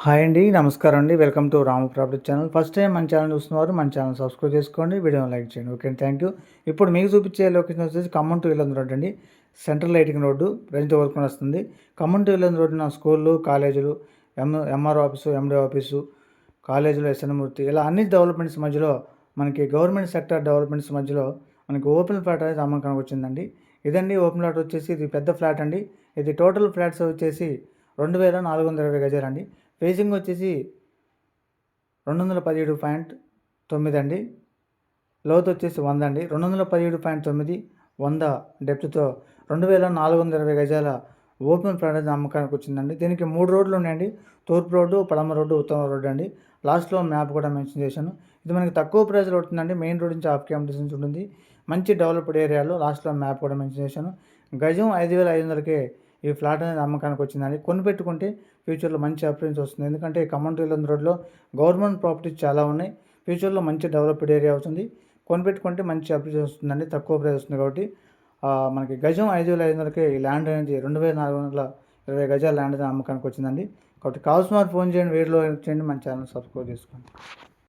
Hi అండి. నమస్కారం అండి. Welcome to Ramu property channel. First time మన ఛానల్ చూస్తున్నవారు మన ఛానల్ సబ్స్క్రైబ్ చేసుకోండి. వీడియోని లైక్ చేయండి. ఓకే అండి. Thank you. ఇప్పుడు మీకు చూపించే లొకేషన్ వచ్చేసి ఖమ్మం టు ఇల్లందు రోడ్ అండి. సెంట్రల్ లైటింగ్ రోడ్డు రైతు వరకు వస్తుంది. ఖమ్మం టు ఇల్లందు రోడ్డు నా స్కూళ్ళు, కాలేజీలు, ఎంఆర్ఓ ఆఫీసు, ఎండిఓ ఆఫీసు, కాలేజీలు, ఎస్ఎన్మూర్తి ఇలా అన్ని డెవలప్మెంట్స్ మధ్యలో మనకి గవర్నమెంట్ సెక్టర్ డెవలప్మెంట్స్ మధ్యలో మనకి ఓపెన్ ఫ్లాట్ అనేది అమ్మకానికి వచ్చిందండి. ఇదండి ఓపెన్ ఫ్లాట్ వచ్చేసి ఇది పెద్ద ఫ్లాట్ అండి. ఇది టోటల్ ఫ్లాట్స్ వచ్చేసి 2420 గజాలండి. ఫేసింగ్ వచ్చేసి 217.9 అండి. లోతు వచ్చేసి 100 అండి. 217.9 100 డెప్త్తో 2420 గజాల ఓపెన్ ఫ్లాట్ అనేది అమ్మకానికి వచ్చిందండి. దీనికి 3 రోడ్లు ఉన్నాయండి. తూర్పు రోడ్డు, పడమర రోడ్డు, ఉత్తర రోడ్డు అండి. లాస్ట్లో మ్యాప్ కూడా మెన్షన్ చేశాను. ఇది మనకి తక్కువ ప్రైస్లో ఉంటుందండి. మెయిన్ రోడ్ నుంచి హాఫ్ కిలోమీటర్స్ నుంచి ఉంటుంది. మంచి డెవలప్డ్ ఏరియాలో లాస్ట్లో మ్యాప్ కూడా మెన్షన్ చేశాను. గజం 5500కే ఈ ఫ్లాట్ అనేది అమ్మకానికి వచ్చిందండి. కొనిపెట్టుకుంటే ఫ్యూచర్లో మంచి అప్రియన్స్ వస్తుంది. ఎందుకంటే ఖమ్మం టు ఇల్లందు రోడ్లో గవర్నమెంట్ ప్రాపర్టీస్ చాలా ఉన్నాయి. ఫ్యూచర్లో మంచి డెవలప్డ్ ఏరియా అవుతుంది. కొనిపెట్టుకుంటే మంచి అప్రియన్స్ వస్తుందండి. తక్కువ ప్రైస్ వస్తుంది కాబట్టి మనకి గజం 5500కే ఈ ల్యాండ్ అనేది 2420 గజాల ల్యాండ్ అనేది అమ్మకానికి వచ్చిందండి. కాబట్టి కావాల్సిన వారు ఫోన్ చేయండి, వీడియోలో చేయండి, మన ఛానల్ సబ్స్క్రైబ్ చేసుకోండి.